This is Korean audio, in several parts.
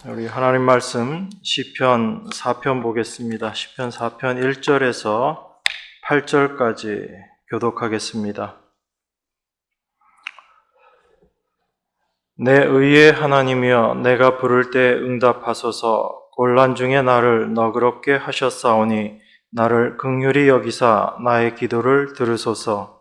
우리 하나님 말씀 시편 4편 보겠습니다. 시편 4편 1절에서 8절까지 교독하겠습니다. 내 의의 하나님이여, 내가 부를 때 응답하소서. 곤란 중에 나를 너그럽게 하셨사오니 나를 긍휼히 여기사 나의 기도를 들으소서.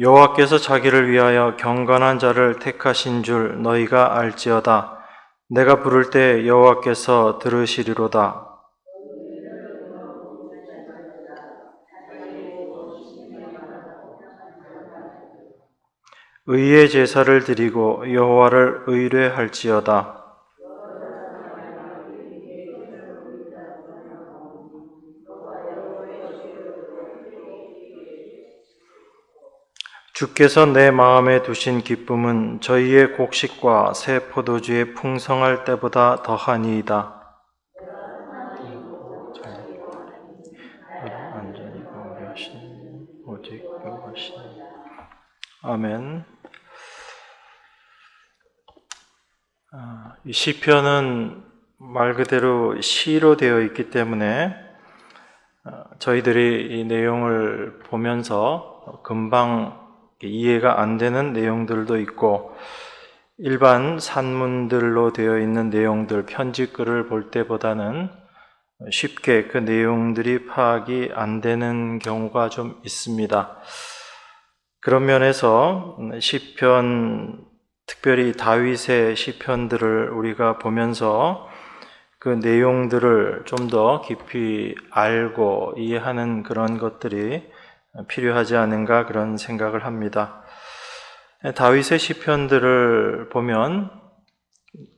여호와께서 자기를 위하여 경건한 자를 택하신 줄 너희가 알지어다. 내가 부를 때 여호와께서 들으시리로다. 의의 제사를 드리고 여호와를 의뢰할지어다. 주께서 내 마음에 두신 기쁨은 저희의 곡식과 새 포도주의 풍성할 때보다 더하니이다. 안전히 거하게 하시니 오직 여호와시니. 아멘. 이 시편은 말 그대로 시로 되어 있기 때문에 저희들이 이 내용을 보면서 금방 이해가 안 되는 내용들도 있고, 일반 산문들로 되어 있는 내용들, 편지글을 볼 때보다는 쉽게 그 내용들이 파악이 안 되는 경우가 좀 있습니다. 그런 면에서 시편, 특별히 다윗의 시편들을 우리가 보면서 그 내용들을 좀 더 깊이 알고 이해하는 그런 것들이 필요하지 않은가 그런 생각을 합니다. 다윗의 시편들을 보면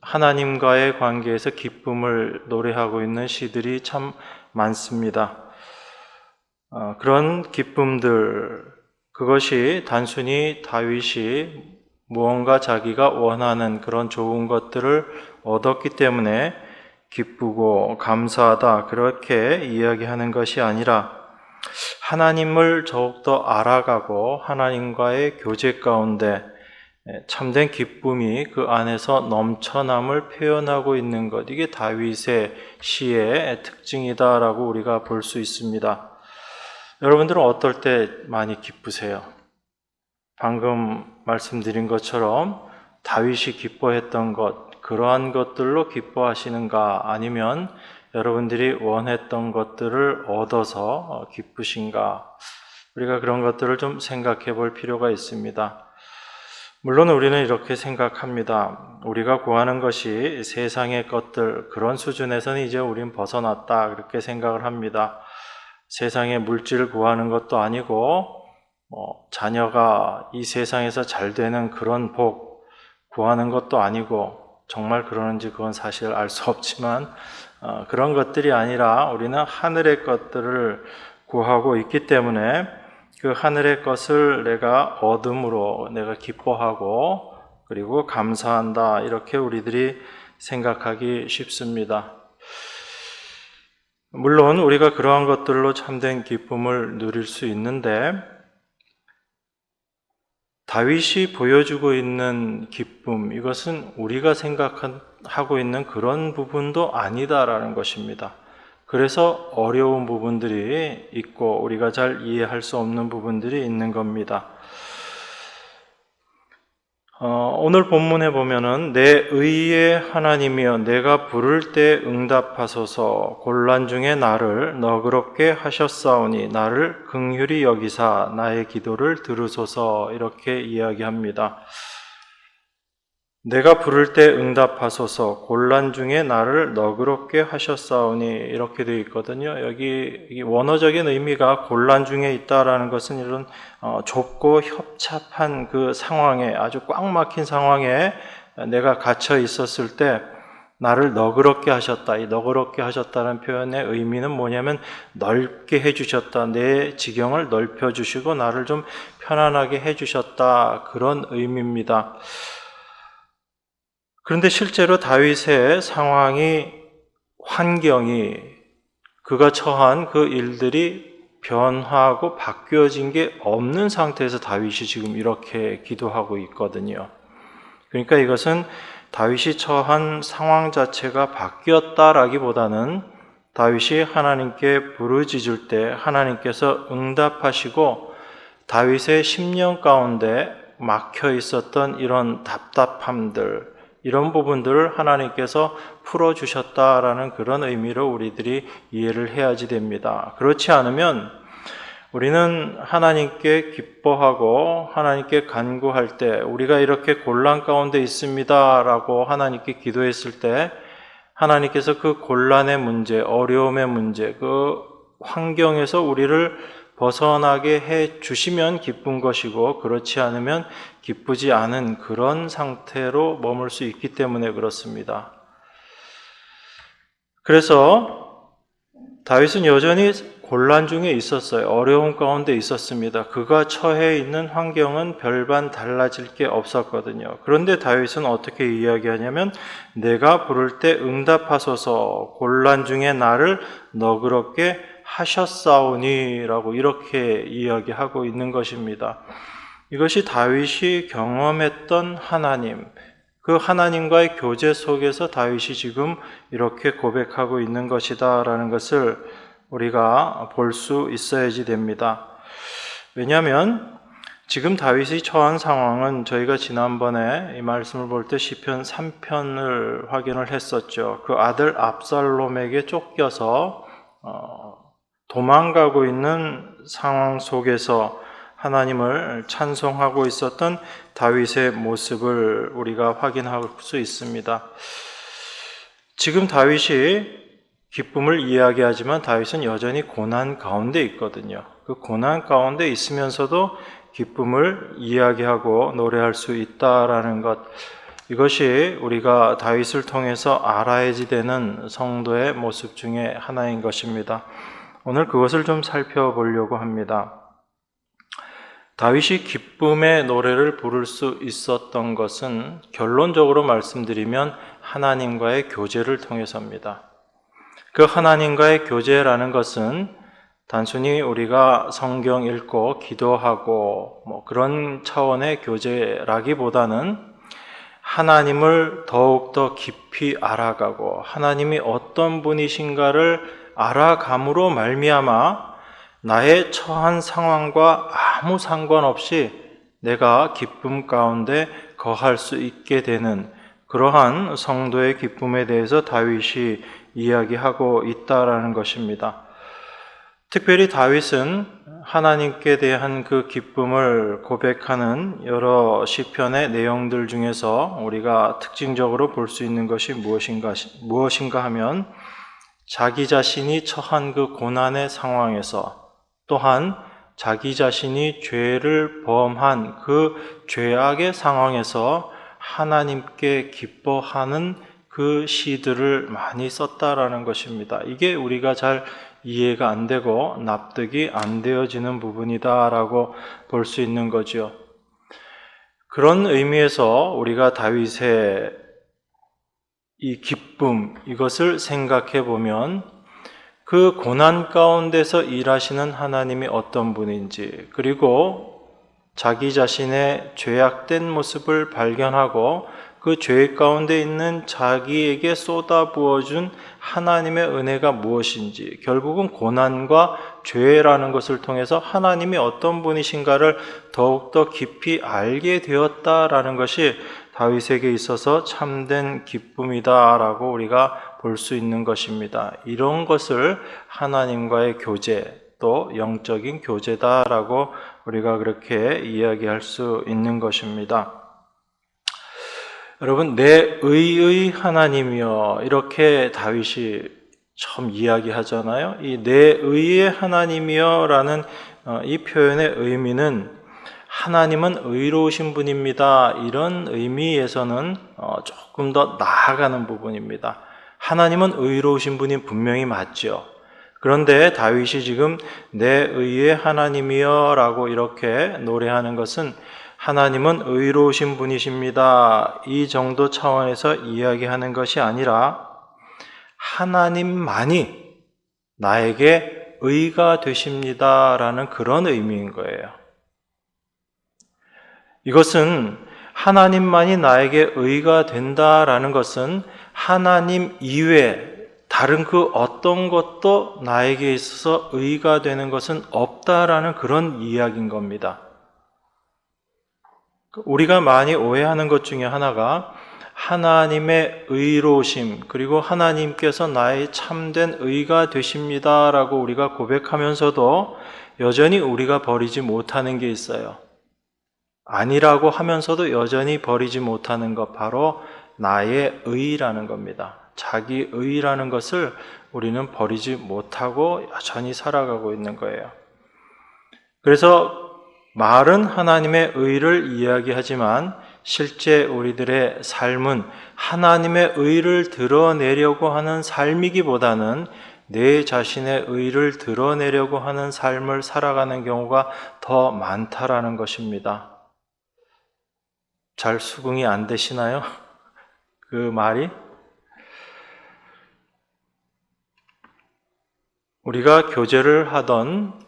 하나님과의 관계에서 기쁨을 노래하고 있는 시들이 참 많습니다. 그런 기쁨들, 그것이 단순히 다윗이 무언가 자기가 원하는 그런 좋은 것들을 얻었기 때문에 기쁘고 감사하다 그렇게 이야기하는 것이 아니라 하나님을 더욱더 알아가고 하나님과의 교제 가운데 참된 기쁨이 그 안에서 넘쳐남을 표현하고 있는 것, 이게 다윗의 시의 특징이다라고 우리가 볼 수 있습니다. 여러분들은 어떨 때 많이 기쁘세요? 방금 말씀드린 것처럼 다윗이 기뻐했던 것, 그러한 것들로 기뻐하시는가, 아니면 여러분들이 원했던 것들을 얻어서 기쁘신가? 우리가 그런 것들을 좀 생각해 볼 필요가 있습니다. 물론 우리는 이렇게 생각합니다. 우리가 구하는 것이 세상의 것들, 그런 수준에서는 이제 우린 벗어났다, 그렇게 생각을 합니다. 세상의 물질을 구하는 것도 아니고 자녀가 이 세상에서 잘 되는 그런 복 구하는 것도 아니고, 정말 그러는지 그건 사실 알 수 없지만 그런 것들이 아니라 우리는 하늘의 것들을 구하고 있기 때문에 그 하늘의 것을 내가 얻음으로 내가 기뻐하고 그리고 감사한다, 이렇게 우리들이 생각하기 쉽습니다. 물론 우리가 그러한 것들로 참된 기쁨을 누릴 수 있는데, 다윗이 보여주고 있는 기쁨, 이것은 우리가 생각하고 있는 그런 부분도 아니다라는 것입니다. 그래서 어려운 부분들이 있고 우리가 잘 이해할 수 없는 부분들이 있는 겁니다. 오늘 본문에 보면은 내 의의 하나님이여, 내가 부를 때 응답하소서. 곤란 중에 나를 너그럽게 하셨사오니 나를 긍휼히 여기사 나의 기도를 들으소서, 이렇게 이야기합니다. 내가 부를 때 응답하소서. 곤란 중에 나를 너그럽게 하셨사오니, 이렇게 되어 있거든요. 여기 원어적인 의미가 곤란 중에 있다라는 것은 이런 좁고 협착한 그 상황에, 아주 꽉 막힌 상황에 내가 갇혀 있었을 때 나를 너그럽게 하셨다. 이 너그럽게 하셨다는 표현의 의미는 뭐냐면 넓게 해주셨다. 내 지경을 넓혀주시고 나를 좀 편안하게 해주셨다, 그런 의미입니다. 그런데 실제로 다윗의 상황이, 환경이, 그가 처한 그 일들이 변화하고 바뀌어진 게 없는 상태에서 다윗이 지금 이렇게 기도하고 있거든요. 그러니까 이것은 다윗이 처한 상황 자체가 바뀌었다라기보다는 다윗이 하나님께 부르짖을 때 하나님께서 응답하시고 다윗의 심령 가운데 막혀 있었던 이런 답답함들, 이런 부분들을 하나님께서 풀어주셨다라는 그런 의미로 우리들이 이해를 해야지 됩니다. 그렇지 않으면 우리는 하나님께 기뻐하고 하나님께 간구할 때 우리가 이렇게 곤란 가운데 있습니다 라고 하나님께 기도했을 때 하나님께서 그 곤란의 문제, 어려움의 문제, 그 환경에서 우리를 벗어나게 해 주시면 기쁜 것이고 그렇지 않으면 기쁘지 않은 그런 상태로 머물 수 있기 때문에 그렇습니다. 그래서 다윗은 여전히 곤란 중에 있었어요. 어려움 가운데 있었습니다. 그가 처해 있는 환경은 별반 달라질 게 없었거든요. 그런데 다윗은 어떻게 이야기하냐면 내가 부를 때 응답하소서 곤란 중에 나를 너그럽게 하셨사오니 라고 이렇게 이야기하고 있는 것입니다. 이것이 다윗이 경험했던 하나님, 그 하나님과의 교제 속에서 다윗이 지금 이렇게 고백하고 있는 것이다 라는 것을 우리가 볼 수 있어야지 됩니다. 왜냐하면 지금 다윗이 처한 상황은 저희가 지난번에 이 말씀을 볼 때 시편 3편을 확인을 했었죠. 그 아들 압살롬에게 쫓겨서 도망가고 있는 상황 속에서 하나님을 찬송하고 있었던 다윗의 모습을 우리가 확인할 수 있습니다. 지금 다윗이 기쁨을 이야기하지만 다윗은 여전히 고난 가운데 있거든요. 그 고난 가운데 있으면서도 기쁨을 이야기하고 노래할 수 있다라는 것, 이것이 우리가 다윗을 통해서 알아야지 되는 성도의 모습 중에 하나인 것입니다. 오늘 그것을 좀 살펴보려고 합니다. 다윗이 기쁨의 노래를 부를 수 있었던 것은 결론적으로 말씀드리면 하나님과의 교제를 통해서입니다. 그 하나님과의 교제라는 것은 단순히 우리가 성경 읽고 기도하고 그런 차원의 교제라기보다는 하나님을 더욱더 깊이 알아가고 하나님이 어떤 분이신가를 알아감으로 말미암아 나의 처한 상황과 아무 상관없이 내가 기쁨 가운데 거할 수 있게 되는 그러한 성도의 기쁨에 대해서 다윗이 이야기하고 있다라는 것입니다. 특별히 다윗은 하나님께 대한 그 기쁨을 고백하는 여러 시편의 내용들 중에서 우리가 특징적으로 볼 수 있는 것이 무엇인가 하면 자기 자신이 처한 그 고난의 상황에서 또한 자기 자신이 죄를 범한 그 죄악의 상황에서 하나님께 기뻐하는 그 시들을 많이 썼다라는 것입니다. 이게 우리가 잘 이해가 안 되고 납득이 안 되어지는 부분이다라고 볼 수 있는 거죠. 그런 의미에서 우리가 다윗의 이 기쁨, 이것을 생각해 보면 그 고난 가운데서 일하시는 하나님이 어떤 분인지, 그리고 자기 자신의 죄악된 모습을 발견하고 그 죄 가운데 있는 자기에게 쏟아부어준 하나님의 은혜가 무엇인지, 결국은 고난과 죄라는 것을 통해서 하나님이 어떤 분이신가를 더욱더 깊이 알게 되었다라는 것이 다윗에게 있어서 참된 기쁨이다라고 우리가 볼 수 있는 것입니다. 이런 것을 하나님과의 교제, 또 영적인 교제다라고 우리가 그렇게 이야기할 수 있는 것입니다. 여러분, 내 의의 하나님이여, 이렇게 다윗이 처음 이야기하잖아요. 이 내 의의 하나님이여 라는 이 표현의 의미는 하나님은 의로우신 분입니다, 이런 의미에서는 조금 더 나아가는 부분입니다. 하나님은 의로우신 분이 분명히 맞죠. 그런데 다윗이 지금 내 의의 하나님이여 라고 이렇게 노래하는 것은 하나님은 의로우신 분이십니다, 이 정도 차원에서 이야기하는 것이 아니라 하나님만이 나에게 의가 되십니다라는 그런 의미인 거예요. 이것은 하나님만이 나에게 의가 된다라는 것은 하나님 이외에 다른 그 어떤 것도 나에게 있어서 의가 되는 것은 없다라는 그런 이야기인 겁니다. 우리가 많이 오해하는 것 중에 하나가 하나님의 의로우심, 그리고 하나님께서 나의 참된 의가 되십니다라고 우리가 고백하면서도 여전히 우리가 버리지 못하는 게 있어요. 아니라고 하면서도 여전히 버리지 못하는 것, 바로 나의 의라는 겁니다. 자기 의라는 것을 우리는 버리지 못하고 여전히 살아가고 있는 거예요. 그래서 말은 하나님의 의를 이야기하지만 실제 우리들의 삶은 하나님의 의를 드러내려고 하는 삶이기보다는 내 자신의 의를 드러내려고 하는 삶을 살아가는 경우가 더 많다라는 것입니다. 잘 수긍이 안 되시나요? 그 말이? 우리가 교제를 하던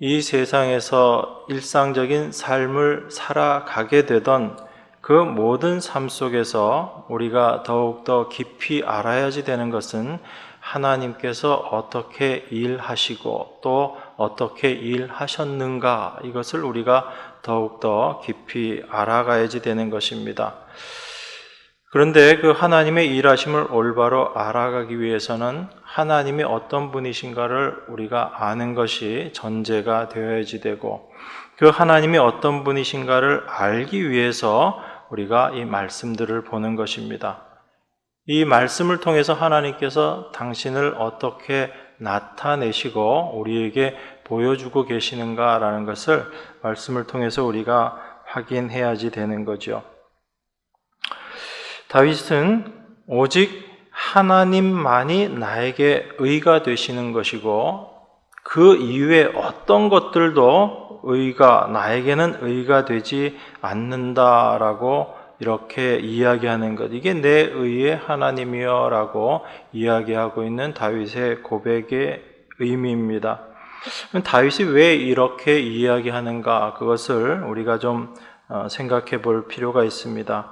이 세상에서 일상적인 삶을 살아가게 되던 그 모든 삶 속에서 우리가 더욱더 깊이 알아야지 되는 것은 하나님께서 어떻게 일하시고 또 어떻게 일하셨는가, 이것을 우리가 더욱더 깊이 알아가야지 되는 것입니다. 그런데 그 하나님의 일하심을 올바로 알아가기 위해서는 하나님이 어떤 분이신가를 우리가 아는 것이 전제가 되어야지 되고, 그 하나님이 어떤 분이신가를 알기 위해서 우리가 이 말씀들을 보는 것입니다. 이 말씀을 통해서 하나님께서 당신을 어떻게 나타내시고 우리에게 보여주고 계시는가라는 것을 말씀을 통해서 우리가 확인해야지 되는 거죠. 다윗은 오직 하나님만이 나에게 의가 되시는 것이고 그 이외에 어떤 것들도 나에게는 의가 되지 않는다라고 이렇게 이야기하는 것, 이게 내 의의 하나님이여 라고 이야기하고 있는 다윗의 고백의 의미입니다. 다윗이 왜 이렇게 이야기하는가, 그것을 우리가 좀 생각해 볼 필요가 있습니다.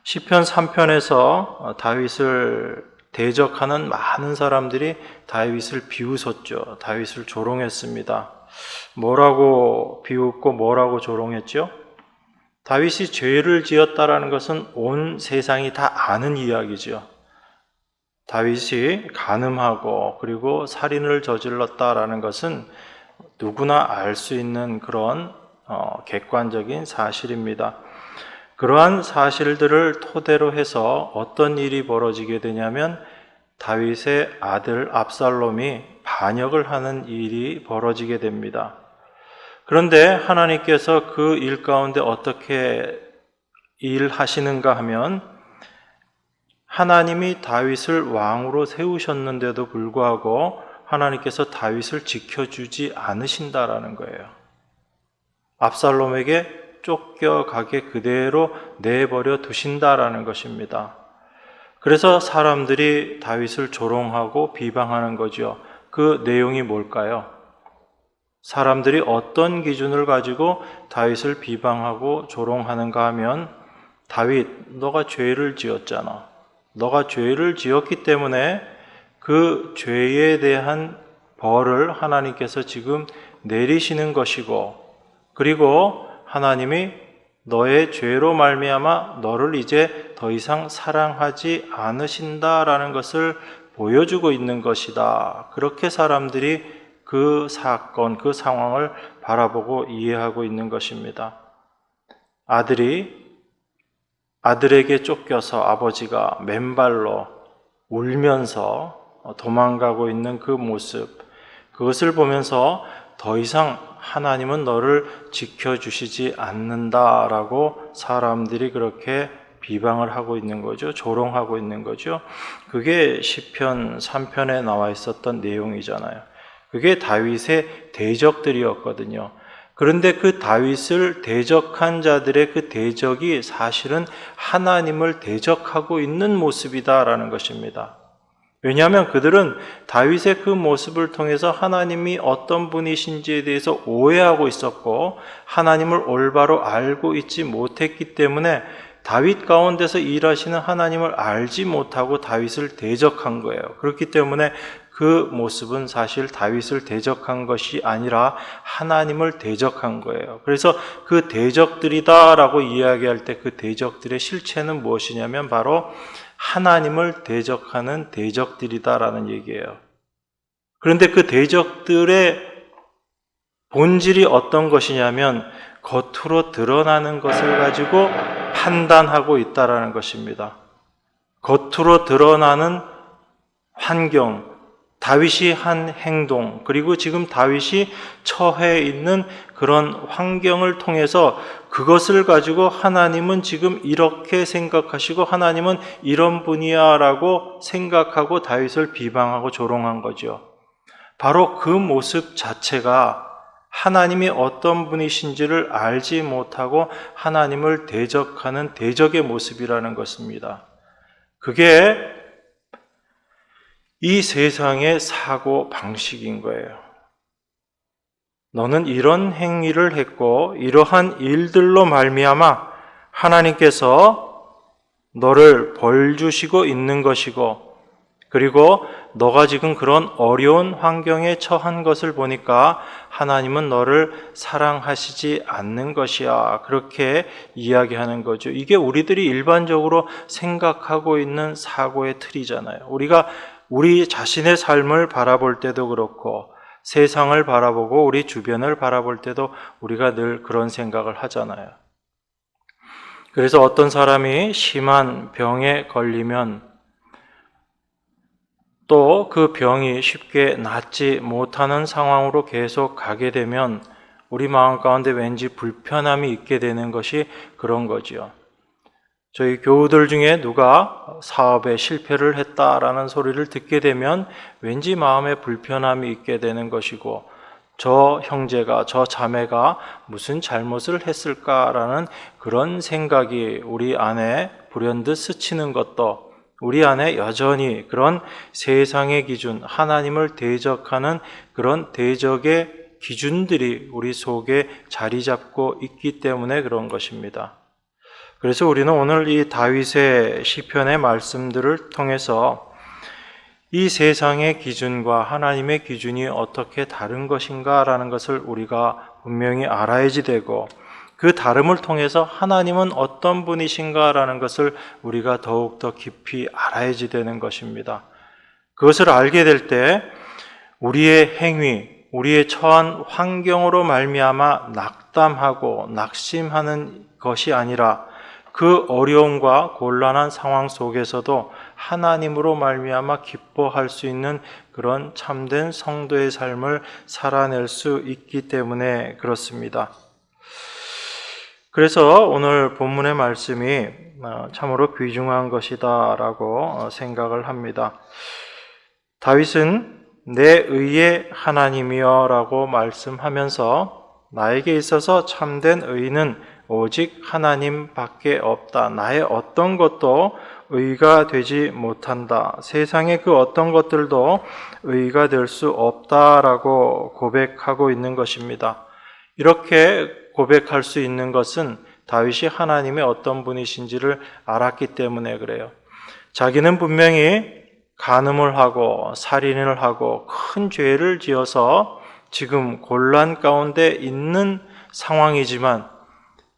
시편 3편에서 다윗을 대적하는 많은 사람들이 다윗을 비웃었죠. 다윗을 조롱했습니다. 뭐라고 비웃고 뭐라고 조롱했죠? 다윗이 죄를 지었다라는 것은 온 세상이 다 아는 이야기죠. 다윗이 간음하고 그리고 살인을 저질렀다라는 것은 누구나 알 수 있는 그런 객관적인 사실입니다. 그러한 사실들을 토대로 해서 어떤 일이 벌어지게 되냐면 다윗의 아들 압살롬이 반역을 하는 일이 벌어지게 됩니다. 그런데 하나님께서 그 일 가운데 어떻게 일하시는가 하면, 하나님이 다윗을 왕으로 세우셨는데도 불구하고 하나님께서 다윗을 지켜주지 않으신다라는 거예요. 압살롬에게 쫓겨가게 그대로 내버려 두신다라는 것입니다. 그래서 사람들이 다윗을 조롱하고 비방하는 거죠. 그 내용이 뭘까요? 사람들이 어떤 기준을 가지고 다윗을 비방하고 조롱하는가 하면, 다윗, 너가 죄를 지었잖아. 너가 죄를 지었기 때문에 그 죄에 대한 벌을 하나님께서 지금 내리시는 것이고, 그리고 하나님이 너의 죄로 말미암아 너를 이제 더 이상 사랑하지 않으신다라는 것을 보여주고 있는 것이다. 그렇게 사람들이 그 사건, 그 상황을 바라보고 이해하고 있는 것입니다. 아들에게 쫓겨서 아버지가 맨발로 울면서 도망가고 있는 그 모습, 그것을 보면서 더 이상 하나님은 너를 지켜주시지 않는다라고 사람들이 그렇게 비방을 하고 있는 거죠. 조롱하고 있는 거죠. 그게 시편 3편에 나와 있었던 내용이잖아요. 그게 다윗의 대적들이었거든요. 그런데 그 다윗을 대적한 자들의 그 대적이 사실은 하나님을 대적하고 있는 모습이다라는 것입니다. 왜냐하면 그들은 다윗의 그 모습을 통해서 하나님이 어떤 분이신지에 대해서 오해하고 있었고 하나님을 올바로 알고 있지 못했기 때문에 다윗 가운데서 일하시는 하나님을 알지 못하고 다윗을 대적한 거예요. 그렇기 때문에 그 모습은 사실 다윗을 대적한 것이 아니라 하나님을 대적한 거예요. 그래서 그 대적들이다라고 이야기할 때 그 대적들의 실체는 무엇이냐면 바로 하나님을 대적하는 대적들이다라는 얘기예요. 그런데 그 대적들의 본질이 어떤 것이냐면 겉으로 드러나는 것을 가지고 판단하고 있다라는 것입니다. 겉으로 드러나는 환경, 다윗이 한 행동, 그리고 지금 다윗이 처해 있는 그런 환경을 통해서 그것을 가지고 하나님은 지금 이렇게 생각하시고 하나님은 이런 분이야 라고 생각하고 다윗을 비방하고 조롱한 거죠. 바로 그 모습 자체가 하나님이 어떤 분이신지를 알지 못하고 하나님을 대적하는 대적의 모습이라는 것입니다. 그게 이 세상의 사고 방식인 거예요. 너는 이런 행위를 했고 이러한 일들로 말미암아 하나님께서 너를 벌 주시고 있는 것이고, 그리고 너가 지금 그런 어려운 환경에 처한 것을 보니까 하나님은 너를 사랑하시지 않는 것이야. 그렇게 이야기하는 거죠. 이게 우리들이 일반적으로 생각하고 있는 사고의 틀이잖아요. 우리가 우리 자신의 삶을 바라볼 때도 그렇고 세상을 바라보고 우리 주변을 바라볼 때도 우리가 늘 그런 생각을 하잖아요. 그래서 어떤 사람이 심한 병에 걸리면 또 그 병이 쉽게 낫지 못하는 상황으로 계속 가게 되면 우리 마음 가운데 왠지 불편함이 있게 되는 것이 그런 거지요. 저희 교우들 중에 누가 사업에 실패를 했다라는 소리를 듣게 되면 왠지 마음에 불편함이 있게 되는 것이고, 저 형제가, 저 자매가 무슨 잘못을 했을까라는 그런 생각이 우리 안에 불현듯 스치는 것도, 우리 안에 여전히 그런 세상의 기준, 하나님을 대적하는 그런 대적의 기준들이 우리 속에 자리 잡고 있기 때문에 그런 것입니다. 그래서 우리는 오늘 이 다윗의 시편의 말씀들을 통해서 이 세상의 기준과 하나님의 기준이 어떻게 다른 것인가라는 것을 우리가 분명히 알아야지 되고, 그 다름을 통해서 하나님은 어떤 분이신가라는 것을 우리가 더욱더 깊이 알아야지 되는 것입니다. 그것을 알게 될 때 우리의 행위, 우리의 처한 환경으로 말미암아 낙담하고 낙심하는 것이 아니라 그 어려움과 곤란한 상황 속에서도 하나님으로 말미암아 기뻐할 수 있는 그런 참된 성도의 삶을 살아낼 수 있기 때문에 그렇습니다. 그래서 오늘 본문의 말씀이 참으로 귀중한 것이다 라고 생각을 합니다. 다윗은 내 의의 하나님이여 라고 말씀하면서 나에게 있어서 참된 의는 오직 하나님밖에 없다. 나의 어떤 것도 의가 되지 못한다. 세상의 그 어떤 것들도 의가 될 수 없다라고 고백하고 있는 것입니다. 이렇게 고백할 수 있는 것은 다윗이 하나님의 어떤 분이신지를 알았기 때문에 그래요. 자기는 분명히 간음을 하고 살인을 하고 큰 죄를 지어서 지금 곤란 가운데 있는 상황이지만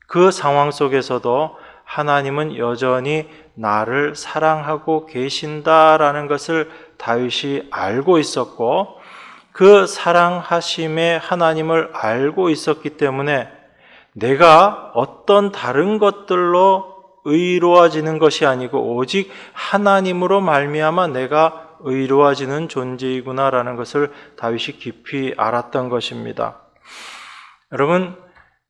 그 상황 속에서도 하나님은 여전히 나를 사랑하고 계신다라는 것을 다윗이 알고 있었고, 그 사랑하심의 하나님을 알고 있었기 때문에 내가 어떤 다른 것들로 의로워지는 것이 아니고 오직 하나님으로 말미암아 내가 의로워지는 존재이구나라는 것을 다윗이 깊이 알았던 것입니다. 여러분,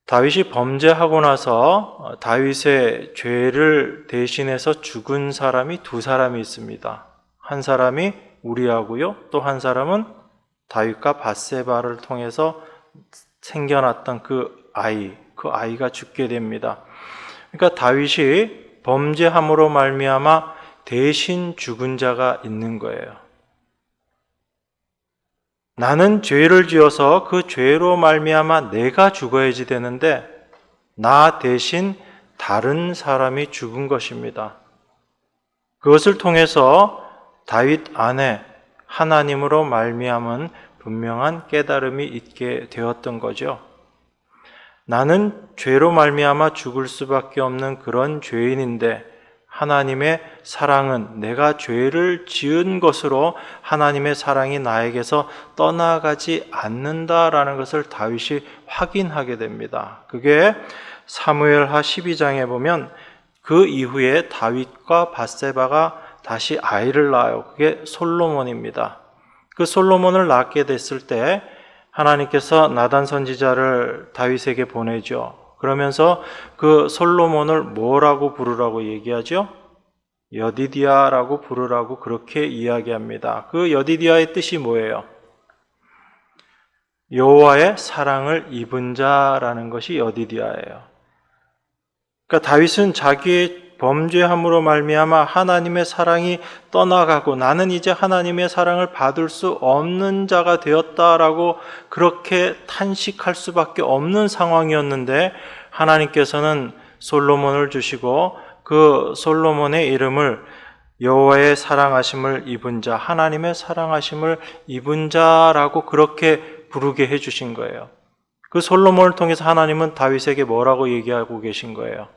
다윗이 범죄하고 나서 다윗의 죄를 대신해서 죽은 사람이 두 사람이 있습니다. 한 사람이 우리아고요, 또 한 사람은 다윗과 밧세바를 통해서 생겨났던 그 아이가 죽게 됩니다. 그러니까 다윗이 범죄함으로 말미암아 대신 죽은 자가 있는 거예요. 나는 죄를 지어서 그 죄로 말미암아 내가 죽어야지 되는데 나 대신 다른 사람이 죽은 것입니다. 그것을 통해서 다윗 안에 하나님으로 말미암은 분명한 깨달음이 있게 되었던 거죠. 나는 죄로 말미암아 죽을 수밖에 없는 그런 죄인인데 하나님의 사랑은 내가 죄를 지은 것으로 하나님의 사랑이 나에게서 떠나가지 않는다라는 것을 다윗이 확인하게 됩니다. 그게 사무엘하 12장에 보면 그 이후에 다윗과 밧세바가 다시 아이를 낳아요. 그게 솔로몬입니다. 그 솔로몬을 낳게 됐을 때 하나님께서 나단 선지자를 다윗에게 보내죠. 그러면서 그 솔로몬을 뭐라고 부르라고 얘기하죠? 여디디아라고 부르라고 그렇게 이야기합니다. 그 여디디아의 뜻이 뭐예요? 여호와의 사랑을 입은 자라는 것이 여디디아예요. 그러니까 다윗은 자기의 범죄함으로 말미암아 하나님의 사랑이 떠나가고 나는 이제 하나님의 사랑을 받을 수 없는 자가 되었다라고 그렇게 탄식할 수밖에 없는 상황이었는데 하나님께서는 솔로몬을 주시고 그 솔로몬의 이름을 여호와의 사랑하심을 입은 자, 하나님의 사랑하심을 입은 자라고 그렇게 부르게 해주신 거예요. 그 솔로몬을 통해서 하나님은 다윗에게 뭐라고 얘기하고 계신 거예요?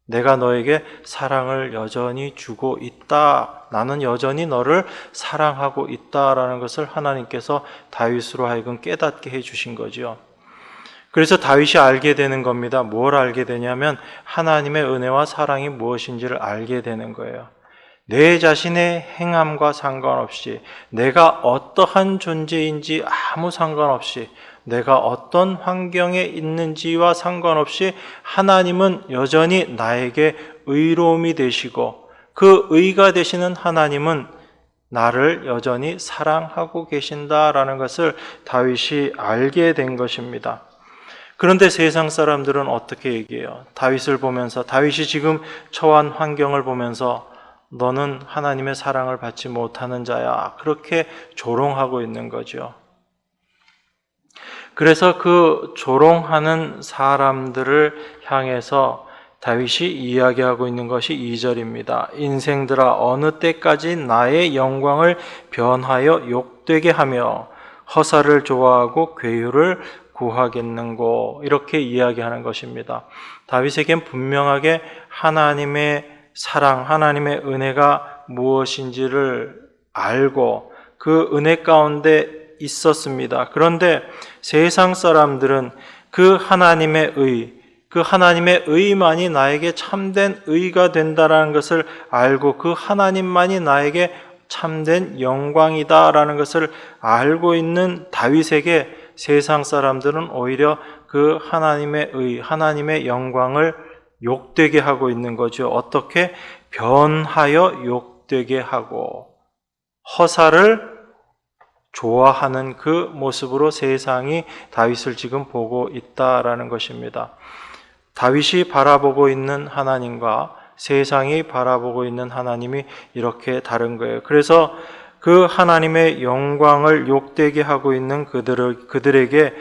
내가 너에게 사랑을 여전히 주고 있다. 나는 여전히 너를 사랑하고 있다라는 것을 하나님께서 다윗으로 하여금 깨닫게 해주신 거죠. 그래서 다윗이 알게 되는 겁니다. 뭘 알게 되냐면 하나님의 은혜와 사랑이 무엇인지를 알게 되는 거예요. 내 자신의 행함과 상관없이 내가 어떠한 존재인지 아무 상관없이 내가 어떤 환경에 있는지와 상관없이 하나님은 여전히 나에게 의로움이 되시고 그 의가 되시는 하나님은 나를 여전히 사랑하고 계신다라는 것을 다윗이 알게 된 것입니다. 그런데 세상 사람들은 어떻게 얘기해요? 다윗을 보면서 다윗이 지금 처한 환경을 보면서 너는 하나님의 사랑을 받지 못하는 자야. 그렇게 조롱하고 있는 거죠. 그래서 그 조롱하는 사람들을 향해서 다윗이 이야기하고 있는 것이 2절입니다. 인생들아 어느 때까지 나의 영광을 변하여 욕되게 하며 허사를 좋아하고 괴유를 구하겠는고 이렇게 이야기하는 것입니다. 다윗에겐 분명하게 하나님의 사랑, 하나님의 은혜가 무엇인지를 알고 그 은혜 가운데 있었습니다. 그런데 세상 사람들은 그 하나님의 의만이 나에게 참된 의가 된다라는 것을 알고 그 하나님만이 나에게 참된 영광이다라는 것을 알고 있는 다윗에게 세상 사람들은 오히려 그 하나님의 하나님의 영광을 욕되게 하고 있는 거죠. 어떻게? 변하여 욕되게 하고 허사를 좋아하는 그 모습으로 세상이 다윗을 지금 보고 있다라는 것입니다. 다윗이 바라보고 있는 하나님과 세상이 바라보고 있는 하나님이 이렇게 다른 거예요. 그래서 그 하나님의 영광을 욕되게 하고 있는 그들에게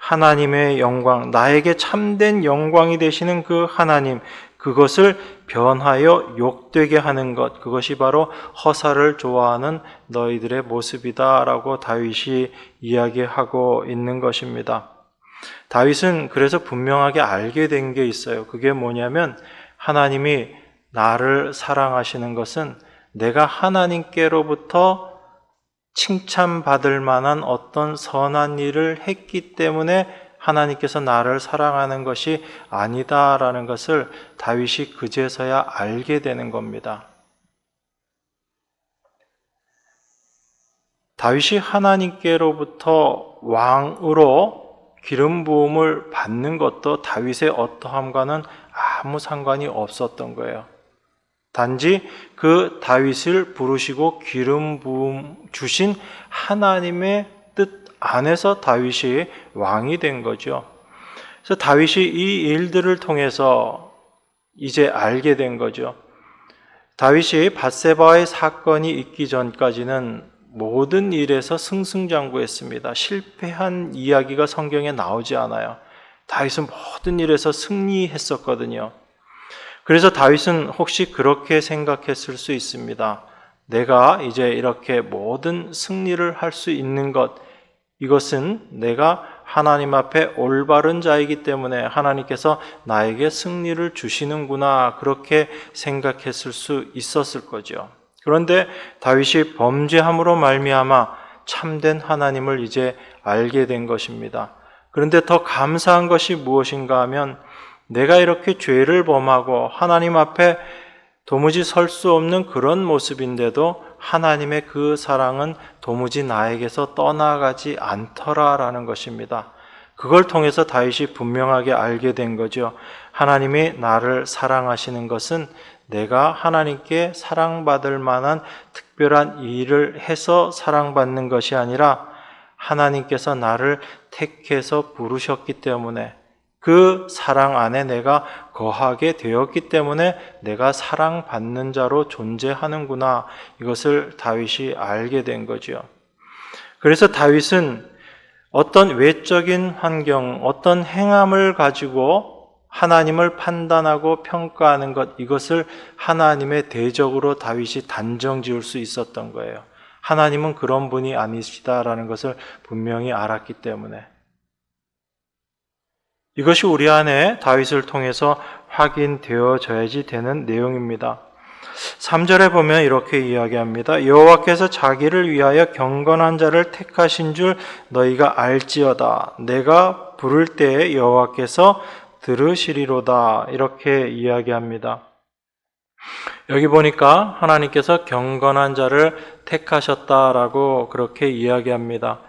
하나님의 영광, 나에게 참된 영광이 되시는 그 하나님, 그것을 변하여 욕되게 하는 것, 그것이 바로 허사를 좋아하는 너희들의 모습이다라고 다윗이 이야기하고 있는 것입니다. 다윗은 그래서 분명하게 알게 된 게 있어요. 그게 뭐냐면 하나님이 나를 사랑하시는 것은 내가 하나님께로부터 칭찬받을 만한 어떤 선한 일을 했기 때문에 하나님께서 나를 사랑하는 것이 아니다라는 것을 다윗이 그제서야 알게 되는 겁니다. 다윗이 하나님께로부터 왕으로 기름 부음을 받는 것도 다윗의 어떠함과는 아무 상관이 없었던 거예요. 단지 그 다윗을 부르시고 기름 부음 주신 하나님의 뜻 안에서 다윗이 왕이 된 거죠. 그래서 다윗이 이 일들을 통해서 이제 알게 된 거죠. 다윗이 밧세바의 사건이 있기 전까지는 모든 일에서 승승장구했습니다. 실패한 이야기가 성경에 나오지 않아요. 다윗은 모든 일에서 승리했었거든요. 그래서 다윗은 혹시 그렇게 생각했을 수 있습니다. 내가 이제 이렇게 모든 승리를 할 수 있는 것, 이것은 내가 하나님 앞에 올바른 자이기 때문에 하나님께서 나에게 승리를 주시는구나, 그렇게 생각했을 수 있었을 거죠. 그런데 다윗이 범죄함으로 말미암아 참된 하나님을 이제 알게 된 것입니다. 그런데 더 감사한 것이 무엇인가 하면, 내가 이렇게 죄를 범하고 하나님 앞에 도무지 설 수 없는 그런 모습인데도 하나님의 그 사랑은 도무지 나에게서 떠나가지 않더라라는 것입니다. 그걸 통해서 다윗이 분명하게 알게 된 거죠. 하나님이 나를 사랑하시는 것은 내가 하나님께 사랑받을 만한 특별한 일을 해서 사랑받는 것이 아니라 하나님께서 나를 택해서 부르셨기 때문에, 그 사랑 안에 내가 거하게 되었기 때문에 내가 사랑받는 자로 존재하는구나, 이것을 다윗이 알게 된 거죠. 그래서 다윗은 어떤 외적인 환경, 어떤 행함을 가지고 하나님을 판단하고 평가하는 것, 이것을 하나님의 대적으로 다윗이 단정 지을 수 있었던 거예요. 하나님은 그런 분이 아니시다라는 것을 분명히 알았기 때문에. 이것이 우리 안에 다윗을 통해서 확인되어져야지 되는 내용입니다. 3절에 보면 이렇게 이야기합니다. 여호와께서 자기를 위하여 경건한 자를 택하신 줄 너희가 알지어다. 내가 부를 때에 여호와께서 들으시리로다. 이렇게 이야기합니다. 여기 보니까 하나님께서 경건한 자를 택하셨다라고 그렇게 이야기합니다.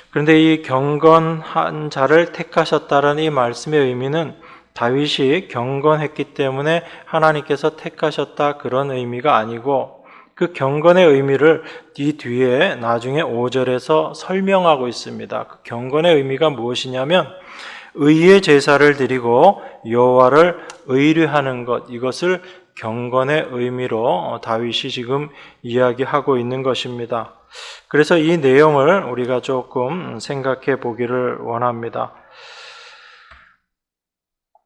그런데 이 경건한 자를 택하셨다는 이 말씀의 의미는 다윗이 경건했기 때문에 하나님께서 택하셨다, 그런 의미가 아니고, 그 경건의 의미를 이 뒤에 나중에 5절에서 설명하고 있습니다. 그 경건의 의미가 무엇이냐면 의의 제사를 드리고 여호와를 의뢰하는 것, 이것을 경건의 의미로 다윗이 지금 이야기하고 있는 것입니다. 그래서 이 내용을 우리가 조금 생각해 보기를 원합니다.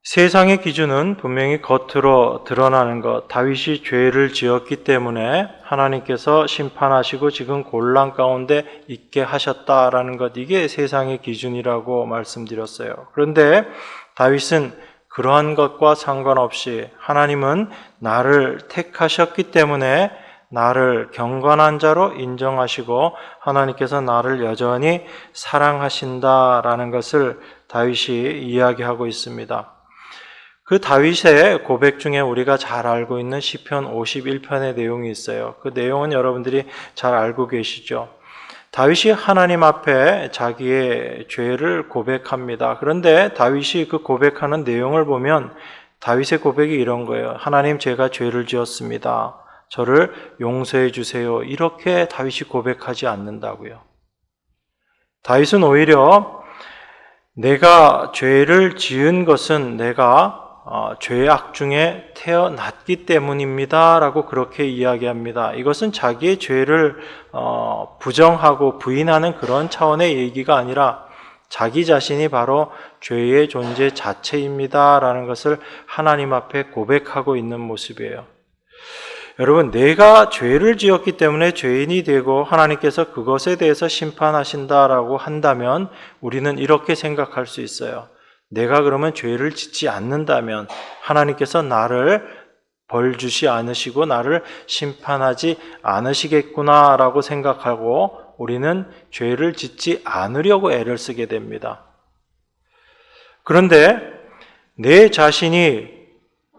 세상의 기준은 분명히 겉으로 드러나는 것, 다윗이 죄를 지었기 때문에 하나님께서 심판하시고 지금 곤란 가운데 있게 하셨다라는 것, 이게 세상의 기준이라고 말씀드렸어요. 그런데 다윗은 그러한 것과 상관없이 하나님은 나를 택하셨기 때문에 나를 경건한 자로 인정하시고 하나님께서 나를 여전히 사랑하신다라는 것을 다윗이 이야기하고 있습니다. 그 다윗의 고백 중에 우리가 잘 알고 있는 시편 51편의 내용이 있어요. 그 내용은 여러분들이 잘 알고 계시죠. 다윗이 하나님 앞에 자기의 죄를 고백합니다. 그런데 다윗이 그 고백하는 내용을 보면 다윗의 고백이 이런 거예요. 하나님, 제가 죄를 지었습니다. 저를 용서해 주세요. 이렇게 다윗이 고백하지 않는다고요. 다윗은 오히려 내가 죄를 지은 것은 내가 죄악 중에 태어났기 때문입니다 라고 그렇게 이야기합니다. 이것은 자기의 죄를 부정하고 부인하는 그런 차원의 얘기가 아니라 자기 자신이 바로 죄의 존재 자체입니다 라는 것을 하나님 앞에 고백하고 있는 모습이에요. 여러분, 내가 죄를 지었기 때문에 죄인이 되고 하나님께서 그것에 대해서 심판하신다라고 한다면 우리는 이렇게 생각할 수 있어요. 내가 그러면 죄를 짓지 않는다면 하나님께서 나를 벌 주시 않으시고 나를 심판하지 않으시겠구나라고 생각하고 우리는 죄를 짓지 않으려고 애를 쓰게 됩니다. 그런데 내 자신이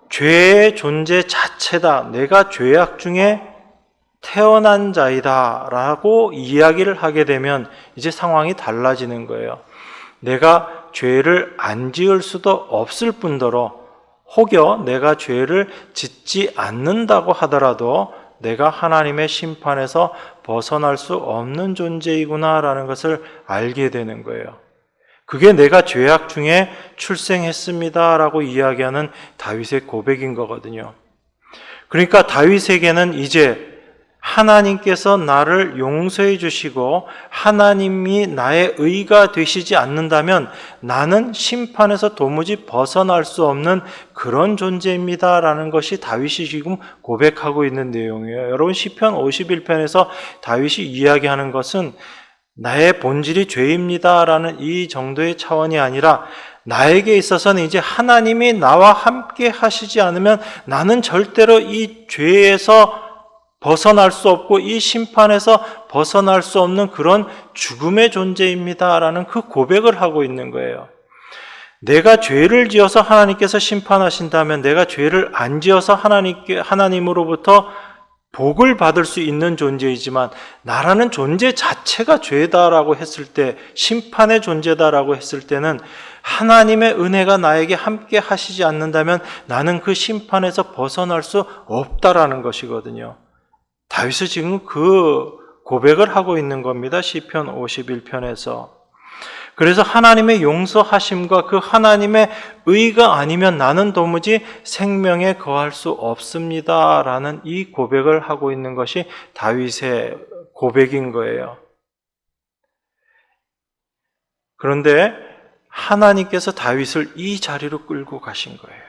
죄의 존재 자체다, 내가 죄악 중에 태어난 자이다 라고 이야기를 하게 되면 이제 상황이 달라지는 거예요. 내가 죄를 안 지을 수도 없을 뿐더러 혹여 내가 죄를 짓지 않는다고 하더라도 내가 하나님의 심판에서 벗어날 수 없는 존재이구나라는 것을 알게 되는 거예요. 그게 내가 죄악 중에 출생했습니다라고 이야기하는 다윗의 고백인 거거든요. 그러니까 다윗에게는 이제 하나님께서 나를 용서해 주시고 하나님이 나의 의가 되시지 않는다면 나는 심판에서 도무지 벗어날 수 없는 그런 존재입니다라는 것이 다윗이 지금 고백하고 있는 내용이에요. 여러분, 시편 51편에서 다윗이 이야기하는 것은 나의 본질이 죄입니다라는 이 정도의 차원이 아니라 나에게 있어서는 이제 하나님이 나와 함께 하시지 않으면 나는 절대로 이 죄에서 벗어날 수 없고 이 심판에서 벗어날 수 없는 그런 죽음의 존재입니다라는 그 고백을 하고 있는 거예요. 내가 죄를 지어서 하나님께서 심판하신다면 내가 죄를 안 지어서 하나님으로부터 복을 받을 수 있는 존재이지만 나라는 존재 자체가 죄다라고 했을 때, 심판의 존재다라고 했을 때는 하나님의 은혜가 나에게 함께 하시지 않는다면 나는 그 심판에서 벗어날 수 없다라는 것이거든요. 다윗은 지금 그 고백을 하고 있는 겁니다. 시편 51편에서. 그래서 하나님의 용서하심과 그 하나님의 의가 아니면 나는 도무지 생명에 거할 수 없습니다 라는 이 고백을 하고 있는 것이 다윗의 고백인 거예요. 그런데 하나님께서 다윗을 이 자리로 끌고 가신 거예요.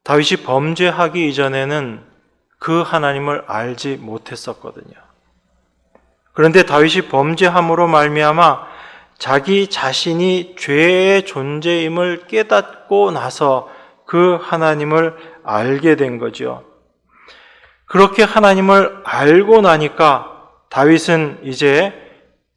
다윗이 범죄하기 이전에는 그 하나님을 알지 못했었거든요. 그런데 다윗이 범죄함으로 말미암아 자기 자신이 죄의 존재임을 깨닫고 나서 그 하나님을 알게 된 거죠. 그렇게 하나님을 알고 나니까 다윗은 이제